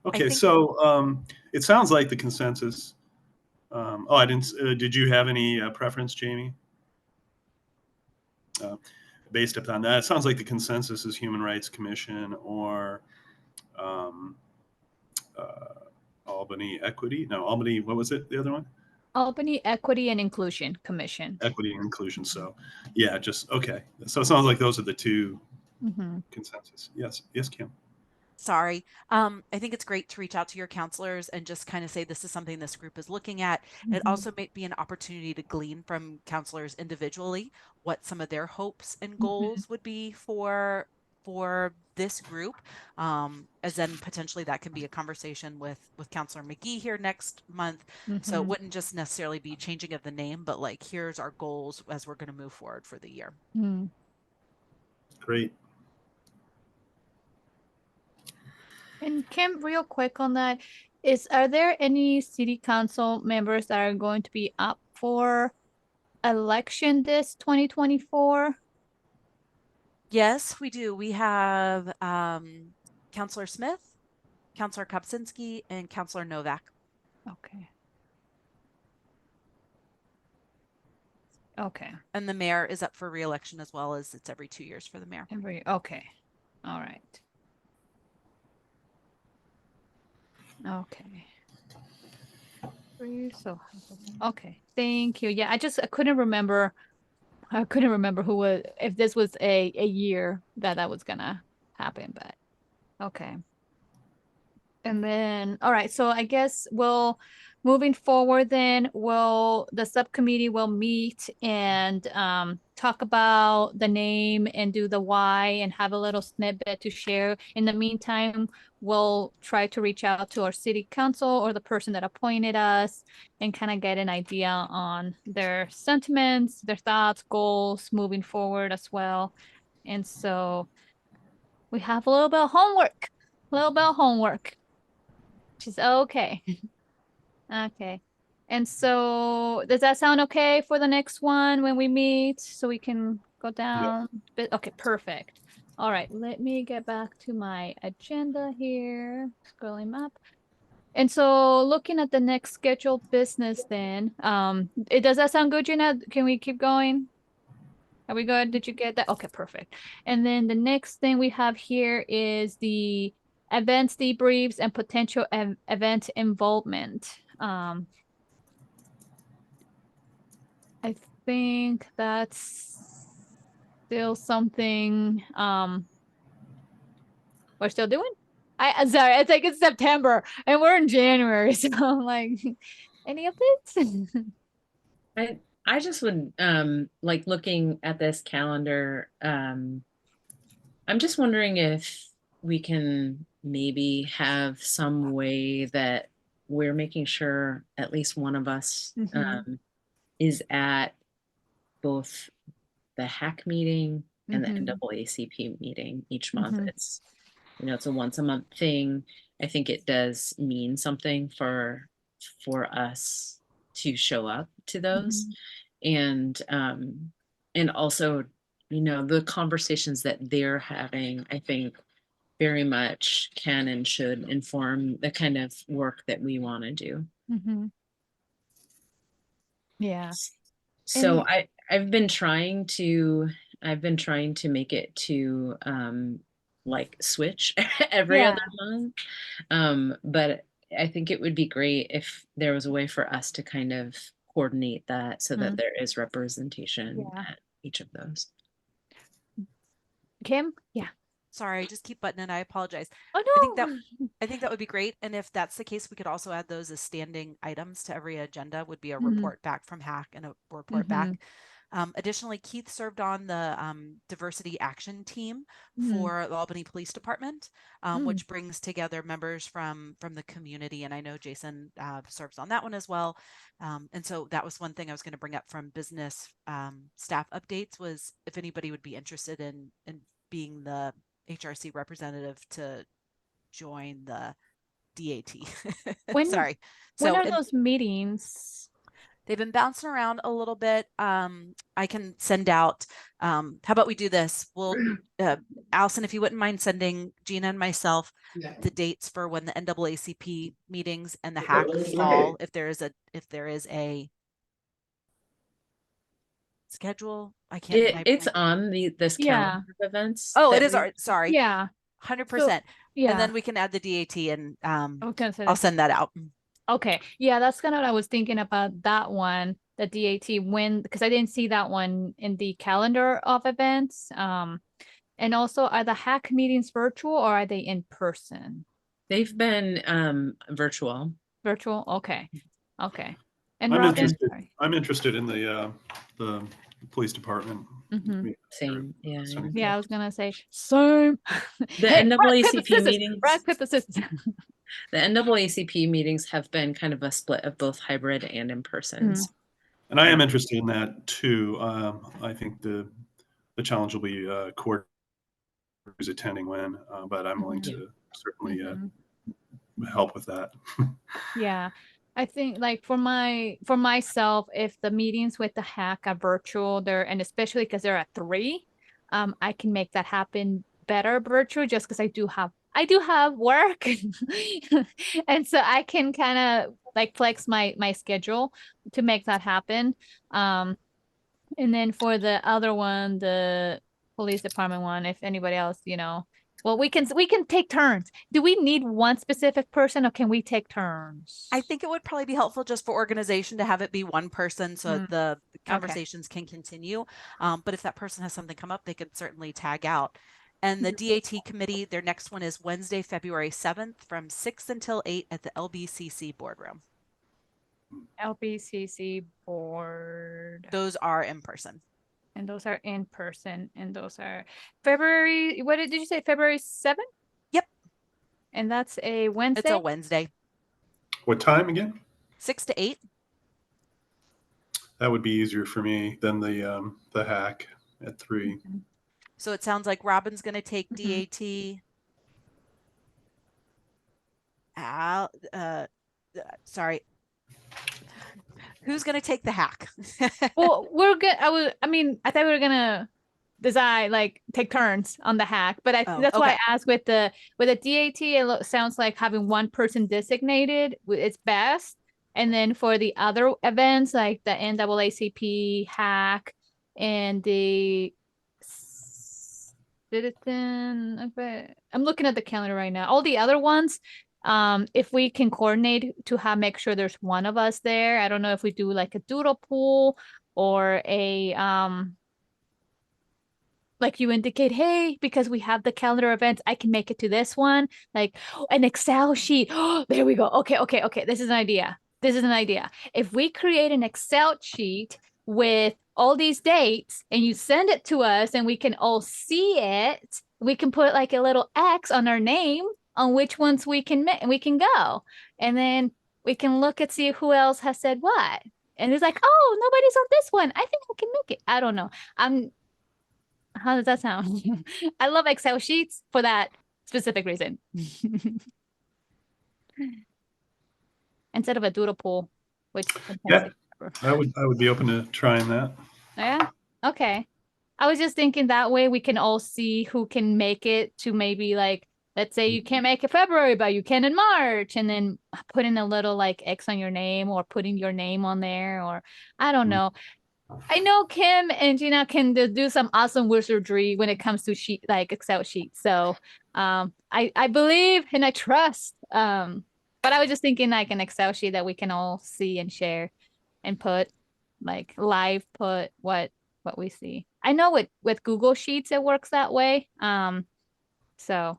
Okay, so it sounds like the consensus. I didn't. Did you have any preference, Jamie? Based upon that, it sounds like the consensus is Human Rights Commission or Albany Equity. No, Albany. What was it? The other one? Albany Equity and Inclusion Commission. Equity and Inclusion. So, yeah, just okay. So it sounds like those are the two consensus. Yes, Kim. Sorry. I think it's great to reach out to your counselors and just kind of say this is something this group is looking at. It also may be an opportunity to glean from counselors individually what some of their hopes and goals would be for this group, as then potentially that can be a conversation with Counselor McGee here next month. So it wouldn't just necessarily be changing of the name, but like here's our goals as we're going to move forward for the year. Great. And Kim, real quick on that, are there any city council members that are going to be up for election this 2024? Yes, we do. We have Counselor Smith, Counselor Kopczynski, and Counselor Novak. Okay. And the mayor is up for re-election as well, as it's every 2 years for the mayor. Okay. All right. Okay. So, okay. Thank you. Yeah, I couldn't remember. I couldn't remember if this was a year that was gonna happen, but okay. And then, all right. So I guess moving forward then, the subcommittee will meet and talk about the name and do the why and have a little snippet to share. In the meantime, we'll try to reach out to our city council or the person that appointed us and kind of get an idea on their sentiments, their thoughts, goals moving forward as well. And so we have a little bit of homework. little bit of homework, which is okay. Okay. And so does that sound okay for the next one when we meet so we can go down? But okay, perfect. All right, let me get back to my agenda here. Scrolling up. And so looking at the next scheduled business then, does that sound good, Gina? Can we keep going? Are we good? Did you get that? Okay, perfect. And then the next thing we have here is the events debriefs and potential event involvement. I think that's still something we're still doing. I'm sorry, it's like it's September and we're in January, so I'm like, any updates? I just would like looking at this calendar, I'm just wondering if we can maybe have some way that we're making sure at least one of us Mhm. is at both the hack meeting and the Mhm. NAACP meeting each month. Mhm. It's, you know, it's a once a month thing. I think it does mean something for us to show up to those. And also, you know, the conversations that they're having, I think very much can and should inform the kind of work that we want to do. Mhm. Yeah. So And I've been trying to make it to like switch every yeah. other month. But I think it would be great if there was a way for us to kind of coordinate that so that Mm. there is representation Yeah. at each of those. Kim? Yeah. Sorry, just keep buttoning. I apologize. Oh I think that would be great. And if that's the case, we could also add those as standing items to every agenda, would be a Mhm. report back from Hack and a report back. Mhm. Additionally, Keith served on the diversity action team Mhm. for the Albany Police Department, Mm. which brings together members from the community. And I know Jason serves on that one as well. And so that was one thing I was going to bring up from business staff updates, was if anybody would be interested in being the HRC representative to join the DAT. When Sorry. when So are those meetings? they've been bouncing around a little bit. I can send out, how about we do this? We'll, Allison, if you wouldn't mind sending Gina and myself the dates for when the NAACP meetings and the hack fall, if there is a schedule. I can't, It's on this Yeah. calendar of events. oh, that it is we- sorry. Yeah. 100%. Yeah. And then we can add the DAT and I was gonna say I'll that. send that out. Okay. Yeah, that's kind of what I was thinking about that one, the DAT, when because I didn't see that one in the calendar of events. And also are the hack meetings virtual or are they in person? They've been virtual. Virtual? Okay. Okay. And I'm Robin, interested. sorry. I'm interested in the police department. Mhm. Same. Yeah. So- Yeah, I was gonna say same. The Hey, rock, paper, NAACP scissors. meetings. Rock, paper, scissors. The NAACP meetings have been kind of a split of both hybrid and in person. Mm. And I am interested in that too. I think the challenge will be coordinating who's attending when, but I'm willing to certainly Mhm. help with that. Yeah. I think like for myself, if the meetings with the hack are virtual, and especially because they're at 3, I can make that happen better virtual just because I do have work. And so I can kind of like flex my schedule to make that happen. And then for the other one, the police department one, if anybody else, well, we can take turns. Do we need one specific person or can we take turns? I think it would probably be helpful just for organization to have it be one person so Mm. the conversations can continue. But if that person has something come up, they could certainly tag out. And the DAT committee, their next one is Wednesday, February 7th from 6 until 8 at the LBCC boardroom. LBCC board. Those are in person. And those are in person. And those are February. What did you say? February 7th? Yep. And that's a Wednesday? It's a Wednesday. What time again? 6 to 8. That would be easier for me than the hack at 3. Mhm. So it sounds like Robin's going to take Mhm. DAT. sorry. Who's going to take the hack? Well, we're good. I thought we were gonna design, like, take turns on the hack, but Oh, that's why okay. I asked with the DAT. Sounds like having one person designated is best, and then for the other events like the NAACP hack and the citizen, I'm looking at the calendar right now. All the other ones, if we can coordinate to make sure there's one of us there. I don't know if we do like a doodle pool or a like you indicate, hey, because we have the calendar events, I can make it to this one, like an Excel sheet. Oh, there we go. Okay. This is an idea. If we create an Excel sheet with all these dates and you send it to us and we can all see it, we can put like a little X on our name on which ones we can go. And then we can look and see who else has said what. And it's like, oh, nobody's on this one. I think I can make it. I don't know. How does that sound? I love Excel sheets for that specific reason. Instead of a doodle pool, which Yeah, I would be open to trying that. yeah. Okay. I was just thinking that way we can all see who can make it to, maybe like, let's say you can't make it February, but you can in March, and then putting a little like X on your name or putting your name on there, or I don't know. I know Kim and Gina can do some awesome wizardry when it comes to Excel sheets. So I believe and I trust. But I was just thinking like an Excel sheet that we can all see and share and put like live, put what we see. I know with Google Sheets it works that way. So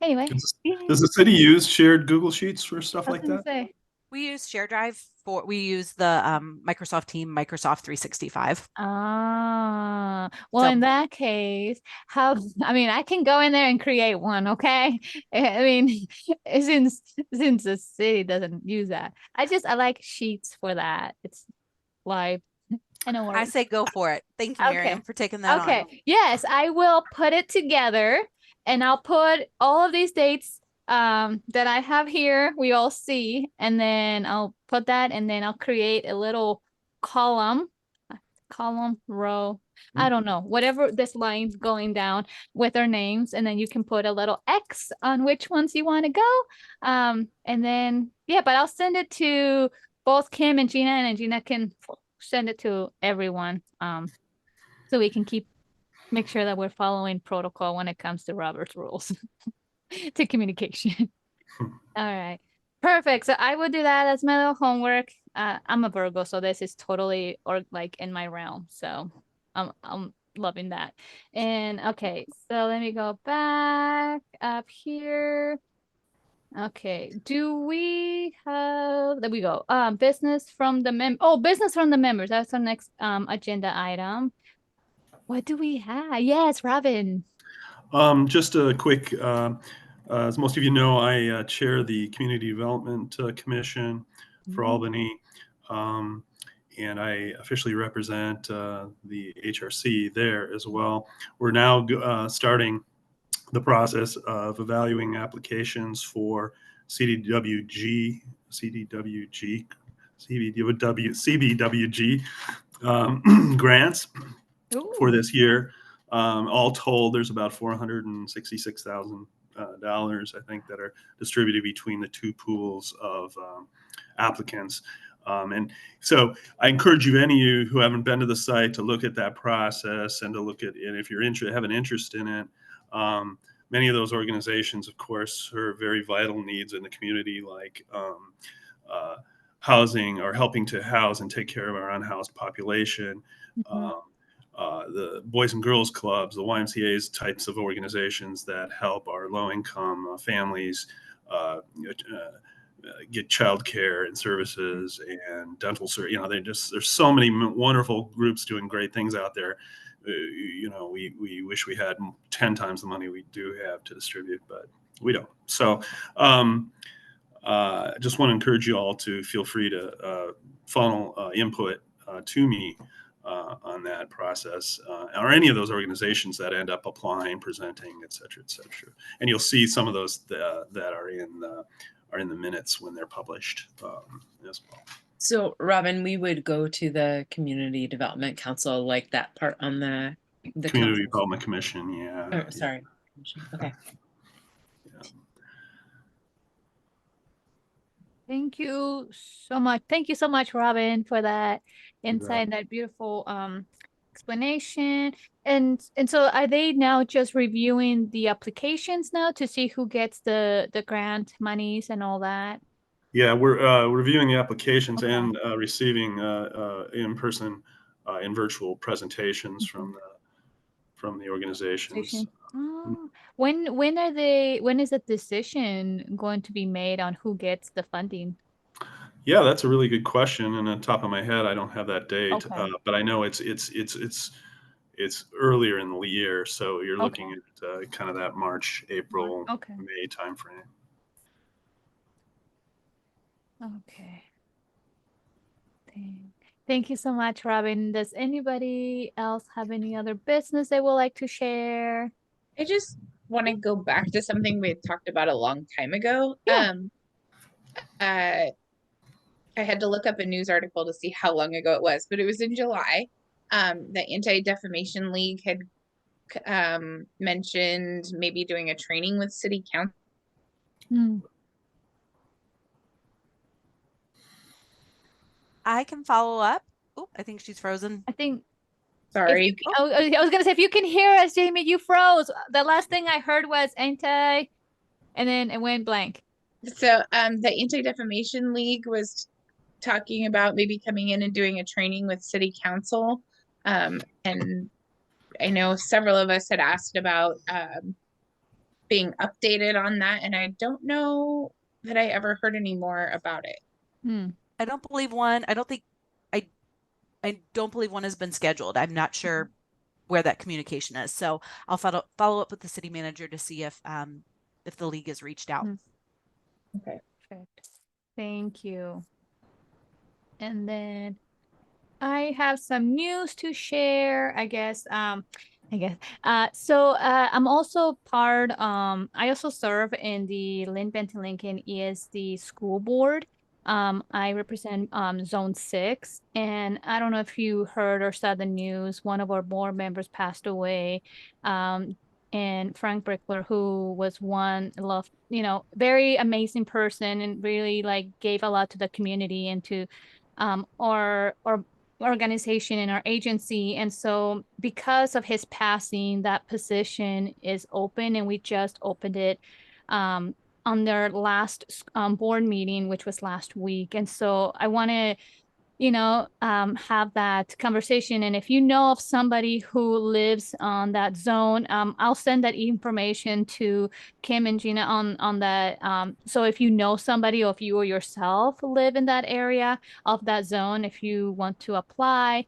anyway. Does the city use shared Google Sheets for stuff I was like gonna that? say. We use ShareDrive we use the Microsoft Team, Microsoft 365. Well, So- in that case, I can go in there and create one, okay? I mean, since the city doesn't use that. I like Sheets for that. It's live. I know. I say go for it. Thank you, Okay. Miriam, for taking that on. Okay. Yes, I will put it together and I'll put all of these dates that I have here, we all see, and then I'll put that, and then I'll create a little column, row, I don't know, whatever this line's going down with our names, and then you can put a little X on which ones you want to go. And then but I'll send it to both Kim and Gina can send it to everyone. So we can make sure that we're following protocol when it comes to Robert's rules to communication. All right. Perfect. So I would do that as my little homework. I'm a Virgo, so this is totally like in my realm. So I'm loving that. And okay, so let me go back up here. Okay, do we have, there we go. Business from the business from the members. That's our next agenda item. What do we have? Yes, Robin. Just a quick, as most of you know, I chair the Community Development Commission for Albany, and I officially represent the HRC there as well. We're now starting the process of evaluating applications for CBWG grants for this year. All told, there's about $466,000, I think, that are distributed between the two pools of applicants. And so I encourage you, any of you who haven't been to the site, to look at that process and to look at it if you're have an interest in it. Many of those organizations, of course, serve very vital needs in the community, like housing, or helping to house and take care of our unhoused population. The Boys and Girls Clubs, the YMCA's types of organizations that help our low-income families get childcare and services and dental service. There's so many wonderful groups doing great things out there. We wish we had 10 times the money we do have to distribute, but we don't. So I just want to encourage you all to feel free to funnel input to me on that process, or any of those organizations that end up applying, presenting, et cetera, et cetera. And you'll see some of those that are in are in the minutes when they're published as well. So Robin, we would go to the Community Development Council, like that part on the Community council. Development Commission, yeah. Oh, sorry. Okay. Yeah. Thank you so much. Thank you so much, Robin, for that insight and that beautiful explanation. And so are they now just reviewing the applications now to see who gets the grant monies and all that? Yeah, we're reviewing the applications Okay. and receiving in-person and virtual presentations Mhm. from the organizations. Oh, when are they, when is the decision going to be made on who gets the funding? Yeah, that's a really good question. And on top of my head, I don't have that date, Okay. but I know it's earlier in the year, so you're Okay. looking at kind of that March, April, Okay. May timeframe. Okay. Thank you so much, Robin. Does anybody else have any other business they would like to share? I just want to go back to something we had talked about a long time ago. Yeah. I had to look up a news article to see how long ago it was, but it was in July. The Anti-Defamation League had mentioned maybe doing a training with city council. I can follow up. Oh, I think she's frozen. I think Sorry. I was gonna say, if you can hear us, Jamie, you froze. The last thing I heard was anti, and then it went blank. So the Anti-Defamation League was talking about maybe coming in and doing a training with city council. And I know several of us had asked about being updated on that, and I don't know that I ever heard any more about it. I don't believe one. I don't think I don't believe one has been scheduled. I'm not sure where that communication is. So I'll follow up with the city manager to see if the league has reached out. Okay. Perfect. Thank you. And then I have some news to share, I guess. I'm also part, I also serve in the Lynn Benton Lincoln ESD school board. I represent Zone 6, and I don't know if you heard or saw the news, one of our board members passed away. And Frank Brickler, who was very amazing person and really like gave a lot to the community and to our organization and our agency. And so because of his passing, that position is open, and we just opened it on their last board meeting, which was last week. And so I want to have that conversation. And if you know of somebody who lives on that zone, I'll send that information to Kim and Gina on that. So if you know somebody, or if you or yourself live in that area of that zone, if you want to apply,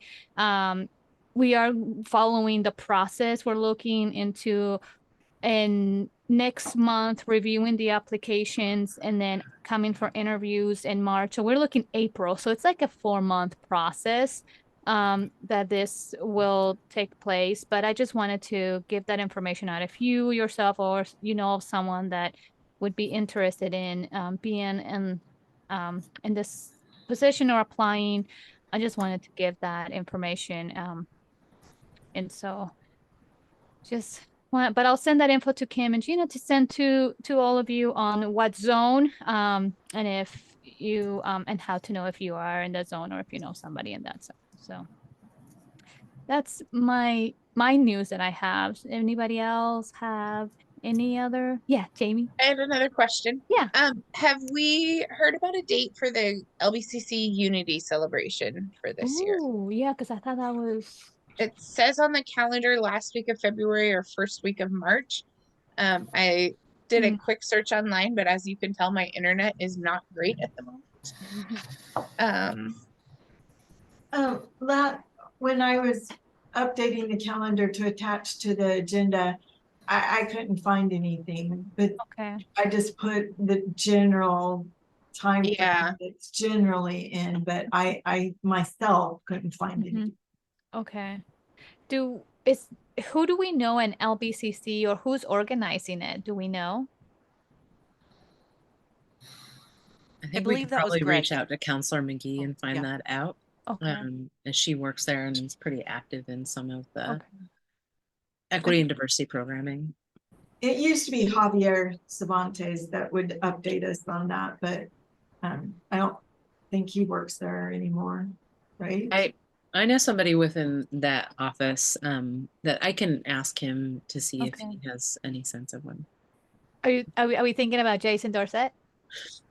we are following the process. We're looking into and next month reviewing the applications and then coming for interviews in March. So we're looking April. So it's like a 4-month process that this will take place. But I just wanted to give that information out. If you yourself or you know of someone that would be interested in being in this position or applying, I just wanted to give that information. And so just but I'll send that info to Kim and Gina to send to all of you on what zone, and if you and how to know if you are in that zone or if you know somebody in that zone. So that's my news that I have. Anybody else have any other? Yeah, Jamie. I had another question. Yeah. Have we heard about a date for the LBCC Unity celebration for this year? Oh, yeah, because I thought that was. It says on the calendar last week of February or first week of March. I did a quick search online, but as you can tell, my internet is not great at the moment. When I was updating the calendar to attach to the agenda, I couldn't find anything, but Okay. I just put the general time Yeah. it's generally in, but I myself couldn't find anything. Okay. Who do we know in LBCC, or who's organizing it? Do we know? I think we believe could that was probably reach Greg. out to Counselor McGee and find yeah. that out. Okay. And she works there and is pretty active in some of the Okay. equity and diversity programming. It used to be Javier Cervantes that would update us on that, but I don't think he works there anymore, right? I know somebody within that office that I can ask him to see if Okay. he has any sense of one. Are we thinking about Jason Dorset?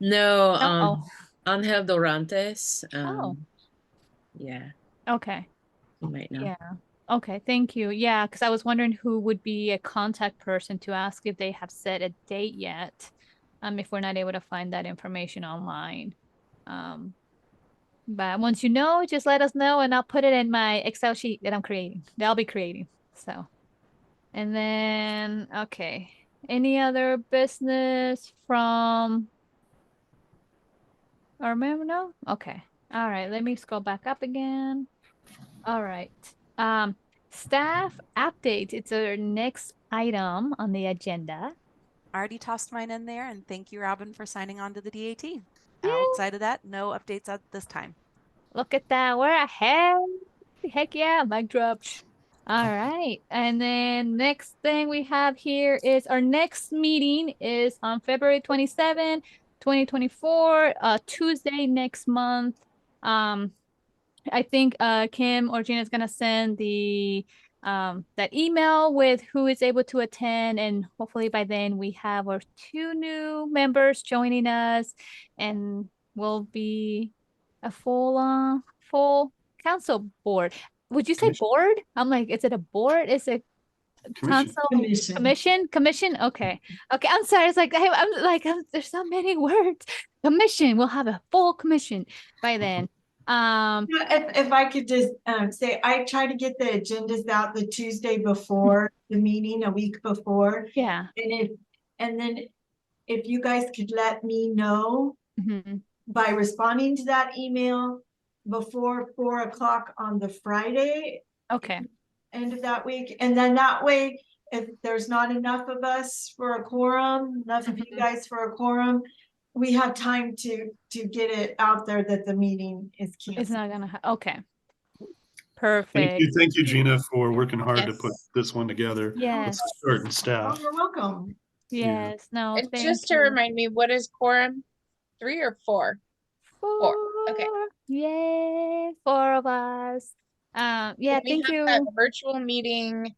No, Oh. Angel Dorantes. Oh. Yeah, Okay. you might know. Yeah. Okay, thank you. Yeah, because I was wondering who would be a contact person to ask if they have set a date yet. If we're not able to find that information online. But once you know, just let us know and I'll put it in my Excel sheet that I'll be creating. So, and then, okay. Any other business from our member? No? Okay. All right, let me scroll back up again. All right. Staff update. It's our next item on the agenda. I already tossed mine in there, and thank you, Robin, for signing on to the DAT. Yay. Outside of that, no updates at this time. Look at that. We're ahead. Heck yeah, mic drop. All right. And then next thing we have here is our next meeting is on February 27, 2024, Tuesday next month. I think Kim or Gina is gonna send the that email with who is able to attend, and hopefully by then we have our 2 new members joining us, and we'll be a full council board. Would you say Commission. board? I'm like, is it a board? Is it Commission. council commission? Okay. I'm sorry. It's like there's so many words. Commission. We'll have a full commission by then. If I could just say, I try to get the agendas out the Tuesday before the meeting, a week before. Yeah. And then if you guys could let me know by responding to that email before 4 o'clock on the Friday. Okay. End of that week. And then that way, if there's not enough of us for a quorum, enough of you guys for a quorum, we have time to get it out there that the meeting is canceled. It's not gonna okay. Perfect. Thank you, Gina, for working hard to put Yes. this one together. Yes. With certain staff. Oh, you're welcome. Yes. No, And thank just to you. remind me, what is quorum? 3 or 4? 4. Okay. Yay, 4 of us. Yeah, We thank have you. that virtual meeting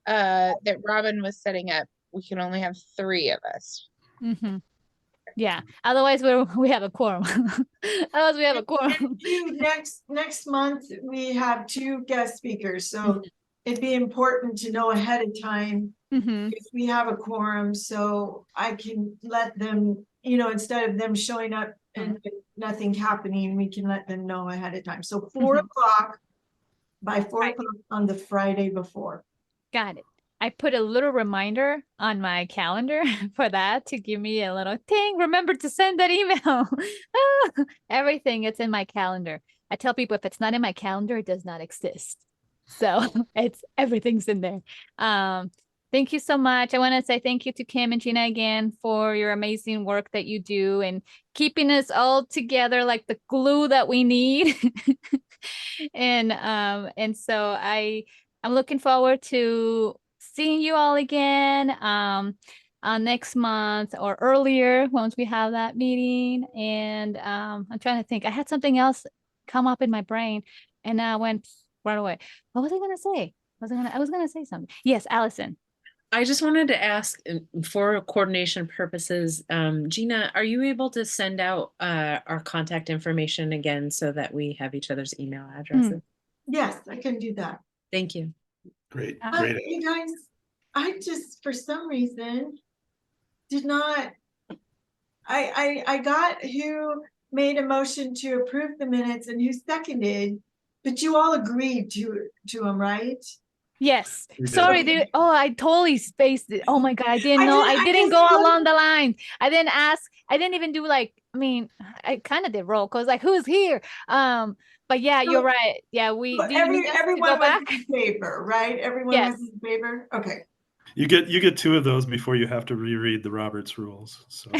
that Robin was setting up. We can only have 3 of us. Yeah. Otherwise, we have a quorum. Otherwise, we have a quorum. Next month, we have 2 guest speakers, so it'd be important to know ahead of time if we have a quorum, so I can let them, instead of them showing up and nothing happening, we can let them know ahead of time. So 4 o'clock, by 4 o'clock on the Friday before. Got it. I put a little reminder on my calendar for that to give me a little ting. Remember to send that email. Everything it's in my calendar. I tell people if it's not in my calendar, it does not exist. So everything's in there. Thank you so much. I want to say thank you to Kim and Gina again for your amazing work that you do and keeping us all together like the glue that we need. And so I'm looking forward to seeing you all again next month or earlier once we have that meeting. And I'm trying to think. I had something else come up in my brain and I went right away. What was I gonna say? I was gonna say something. Yes, Allison. I just wanted to ask for coordination purposes, Gina, are you able to send out our contact information again so that we have each other's email addresses? Yes, I can do that. Thank you. Great. You guys, I just, for some reason, did not, I got who made a motion to approve the minutes and who seconded, but you all agreed to them, right? Yes. We did. Sorry, dude. Oh, I totally spaced it. Oh my God. I didn't know. I didn't go along the line. I didn't ask. I didn't even do I kind of did roll because who's here? But yeah, you're right. Yeah, we Everyone was in favor, right? Everyone was in favor. Okay. You get 2 of those before you have to reread the Roberts rules. So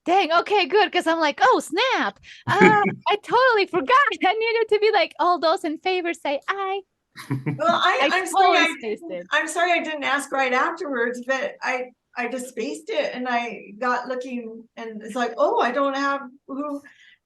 Dang, okay, good. Because I'm like, oh, snap. I totally forgot. I needed to be like, all those in favor say aye. Well, I'm totally sorry. spaced it. I'm sorry I didn't ask right afterwards, but I just spaced it and I got looking and it's like, oh, I don't have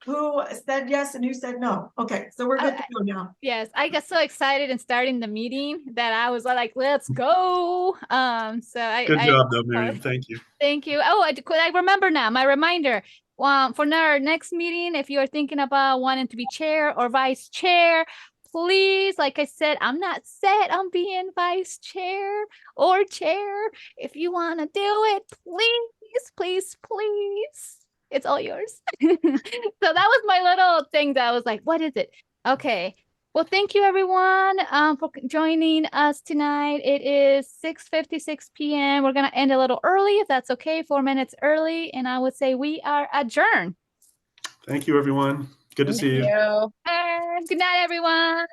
who said yes and who said no. Okay, so we're good to go now. Yes, I got so excited in starting the meeting that I was like, let's go. So good job, though, Miriam. Thank you. Thank you. Oh, I remember now. My reminder. For our next meeting, if you are thinking about wanting to be chair or vice chair, please, like I said, I'm not set on being vice chair or chair. If you want to do it, please, please, please. It's all yours. So that was my little thing that I was like, what is it? Okay. Well, thank you everyone for joining us tonight. It is 6:56 p.m. We're going to end a little early if that's okay, 4 minutes early. And I would say we are adjourned. Thank you, everyone. Good to see you. you. And good night, everyone.